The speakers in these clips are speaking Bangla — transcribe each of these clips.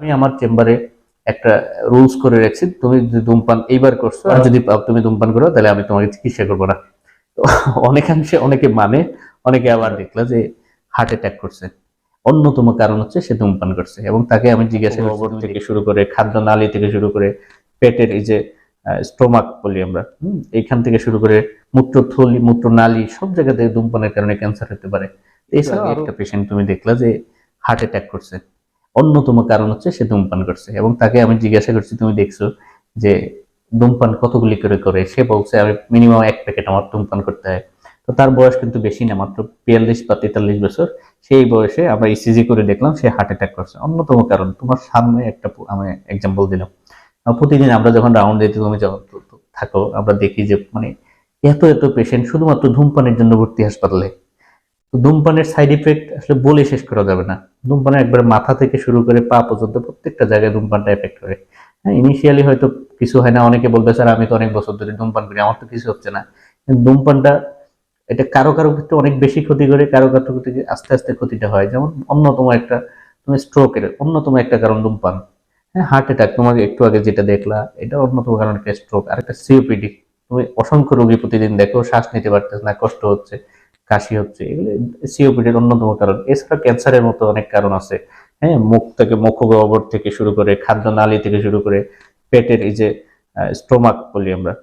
আমি আমার চেম্বারে একটা রুলস করে রাখছি, তুমি যদি ধূমপান এইবার করছো আর যদি তুমি ধূমপান করো তাহলে আমি তোমাকে চিকিৎসা করবো না। তো অনেকাংশে অনেকে মানে, অনেকে আবার দেখলো যে হার্ট অ্যাটাক করছে, অন্যতম কারণ হচ্ছে সে ধূমপান করছে। এবং তাকে আমি জিজ্ঞাসা করছি থেকে শুরু করে খাদ্য নালী থেকে শুরু করে পেটের এই যে স্টোমাক বলি আমরা, এইখান থেকে শুরু করে মূত্রথলি, মূত্রনালী, সব জায়গাতে ধূমপানের কারণে ক্যান্সার হতে পারে। এছাড়াও একটা পেশেন্ট তুমি দেখলা যে হার্ট অ্যাটাক করছে, অন্যতম কারণ হচ্ছে সে ধূমপান করছে। এবং তাকে আমি জিজ্ঞাসা করছি তুমি দেখছো যে ধূমপান কতগুলি করে করে, সে বলছে আমি মিনিমাম 1 প্যাকেট আমার ধূমপান করতে হয়। তো তার বয়স কিন্তু বেশি না, মাত্র 42 বা 43 বছর। সেই বয়সে আমরা ইসিজি করে দেখলাম সে হার্ট অ্যাটাক করছে। অন্যতম কারণ, তোমার সামনে একটা আমি এক্সাম্পল দিলাম। প্রতিদিন আমরা যখন রাউন্ড দিতে তুমি যখন থাকো, আমরা দেখি যে মানে এত এত পেশেন্ট শুধুমাত্র ধূমপানের জন্য ভর্তি হাসপাতালে। ধূমপানের সাইড ইফেক্ট আসলে বলে শেষ করা যাবে না। ধূমপানের একবার মাথা থেকে শুরু করে পা পর্যন্ত প্রত্যেকটা জায়গায় ধূমপানটা এফেক্ট করে। হ্যাঁ, ইনিশিয়ালি হয়তো কিছু হয় না, অনেকে বলবে স্যার আমি তো অনেক বছর ধরে ধূমপান করি, আমার তো কিছু হচ্ছে না। ধূমপানটা এটা কারো কারো ক্ষেত্রে অনেক বেশি ক্ষতি করে, কারো কারো ক্ষেত্রে আস্তে আস্তে ক্ষতিটা হয়। যেমন অন্যতম একটা, তুমি স্ট্রোকের অন্যতম একটা কারণ ধূমপান। হ্যাঁ, হার্ট অ্যাটাক তোমাকে একটু আগে যেটা দেখলা, এটা অন্যতম কারণ একটা স্ট্রোক। আর একটা সিওপিডি, তুমি অসংখ্য রোগী প্রতিদিন দেখো, শ্বাস নিতে পারতেছে না, কষ্ট হচ্ছে, কাশি হচ্ছে, এগুলো সিওপিডির অন্যতম কারণ। এছাড়া ক্যান্সারের মতো অনেক কারণ আছে। হ্যাঁ, মুখ থেকে, মুখগহ্বর থেকে শুরু করে খাদ্য নালী থেকে শুরু করে পেটের এই যে স্টোমাক বলি আমরা,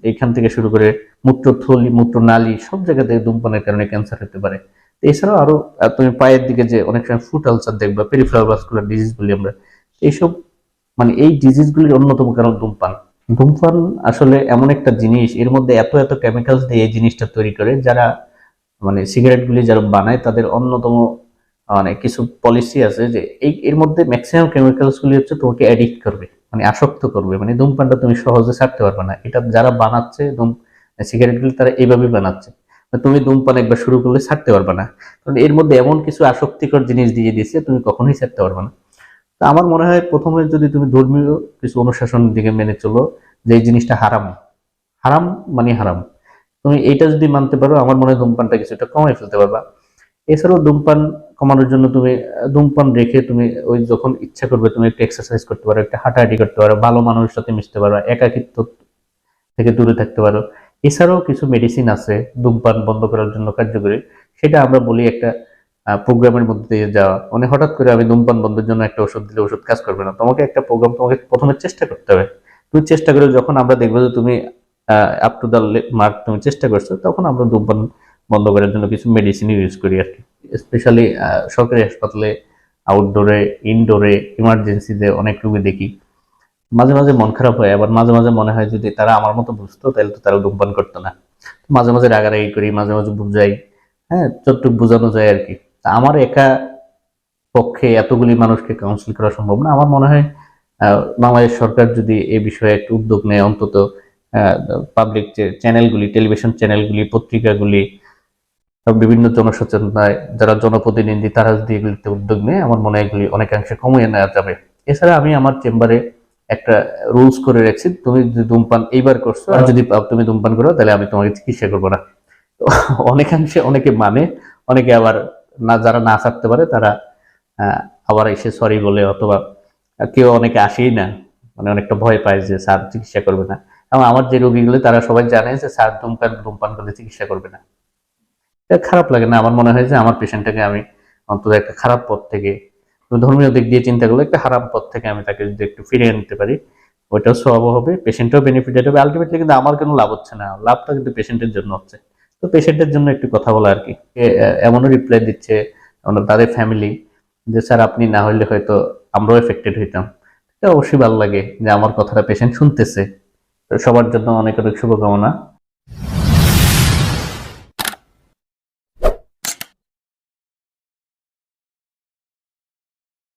এইখান থেকে শুরু করে মূত্রথলি, মূত্রনালী, সব জায়গাতে ধূমপানের কারণে ক্যান্সার হতে পারে। এছাড়াও আরো তুমি পায়ের দিকে যে অনেক সময় ফুট আলসার দেখবা, পেরিফেরাল ভাস্কুলার ডিজিজ বলি আমরা, এইসব মানে এই ডিজিজগুলির অন্যতম কারণ ধূমপান। ধূমপান আসলে এমন একটা জিনিস, এর মধ্যে এত এত কেমিক্যালস দিয়ে এই জিনিসটা তৈরি করে, যারা মানে সিগারেট গুলি যারা বানায় তাদের অন্যতম মানে কিছু পলিসি আছে যে এই এর মধ্যে ম্যাক্সিমাম কেমিক্যালস গুলি হচ্ছে তোমাকে অ্যাডিক্ট করবে, মানে আসক্ত করবে। মানে ধূমপানটা তুমি সহজে ছাড়তে পারবে না। এটা যারা বানাচ্ছে সিগারেট গুলি, তারা এইভাবেই বানাচ্ছে। তুমি ধূমপান একবার শুরু করলে ছাড়তে পারবে না, কারণ এর মধ্যে এমন কিছু আসক্তিকর জিনিস দিয়ে দিয়েছে, তুমি কখনোই ছাড়তে পারবে না। তো আমার মনে হয় প্রথমে যদি তুমি ধর্মীয় কিছু অনুশাসনের দিকে মেনে চলো, যে এই জিনিসটা হারাম, হারাম মানে হারাম, তুমি এইটা যদি মানতে পারো, আমার মনে হয় ধূমপানটা কিছুটা কমাই ফেলতে পারবা। এছাড়াও ধূমপান কমানোর জন্য তুমি ধূমপান রেখে তুমি ওই যখন ইচ্ছা করবে তুমি একটু এক্সারসাইজ করতে পারো, একটা হাঁটাহাঁটি করতে পারো, ভালো মানুষের সাথে মিশতে পারো, একাকিত্ব থেকে দূরে থাকতে পারো। এছাড়াও কিছু মেডিসিন আছে ধূমপান বন্ধ করার জন্য কার্যকরী, সেটা আমরা বলি একটা প্রোগ্রামের মধ্যে দিয়ে যাওয়া। মানে হঠাৎ করে আমি ধূমপান বন্ধের জন্য একটা ওষুধ দিলে ওষুধ কাজ করবে না, তোমাকে একটা প্রোগ্রাম, তোমাকে প্রথমে চেষ্টা করতে হবে। তুমি চেষ্টা করে যখন আমরা দেখবো যে তুমি আপ টু দ্য মার্ক তুমি চেষ্টা করছো, তখন আমরা ধূমপান বন্ধ করার জন্য কিছু মেডিসিন ইউজ করি আর কি। স্পেশালি সরকারি হাসপাতালে, আউটডোরে, ইনডোরে, ইমার্জেন্সিতে অনেক রোগী দেখি। মাঝে মাঝে মন খারাপ হয়, আবার মাঝে মাঝে মনে হয় যদি তারা আমার মতো বুঝতো তাহলে তো তারা ধূমপান করতো না। মাঝে মাঝে রাগারাগি করি, মাঝে মাঝে বুঝাই। হ্যাঁ, যতটুকু বোঝানো যায় আর কি। তা আমার একা পক্ষে এতগুলি মানুষকে কাউন্সিল করা সম্ভব না। আমার মনে হয় বাংলাদেশ সরকার যদি এই বিষয়ে একটু উদ্যোগ নেয়, অন্তত পাবলিক যে চ্যানেলগুলি, টেলিভিশন চ্যানেলগুলি, পত্রিকাগুলি, বিভিন্ন জনসচেতনতায় যারা জনপ্রতিনিধি, তারা যদি এগুলিতে উদ্যোগ নেয়, আমার মনে হয় এগুলি অনেকাংশে কমিয়ে নেওয়া যাবে। এছাড়া আমি আমার চেম্বারে একটা রুলস করে রাখছি, তুমি যদি ধূমপান এইবার করছো আর যদি তুমি ধূমপান করো তাহলে আমি তোমাকে চিকিৎসা করবো না। তো অনেকাংশে অনেকে মানে, অনেকে আবার না, যারা না ছাড়তে পারে তারা আবার এসে সরি বলে, অথবা কেউ অনেকে আসেই না, মানে অনেকটা ভয় পায় যে স্যার চিকিৎসা করবে না। এবং আমার যে রোগীগুলো তারা সবাই জানে যে স্যার ধূমপান করলে চিকিৎসা করবে না। এটা খারাপ লাগে না? আমার মনে হয় যে আমার পেশেন্টটাকে আমি অন্তত একটা খারাপ পথ থেকে, ধর্মীয় দিক দিয়ে চিন্তা করলে একটা খারাপ পথ থেকে আমি তাকে যদি একটু ফিরিয়ে নিতে পারি, ওইটাও সওয়াব হবে, পেশেন্টও বেনিফিটেড হবে। আলটিমেটলি কিন্তু আমার কোনো লাভ হচ্ছে না, লাভটা কিন্তু পেশেন্টের জন্য হচ্ছে। তো পেশেন্টের জন্য একটু কথা বলা আর কি। এমনও রিপ্লাই দিচ্ছে তাদের ফ্যামিলি যে স্যার আপনি না হইলে হয়তো আমরাও এফেক্টেড হইতাম। এটা অবশ্যই ভালো লাগে যে আমার কথাটা পেশেন্ট শুনতেছে। সবার জন্য অনেক অনেক শুভকামনা।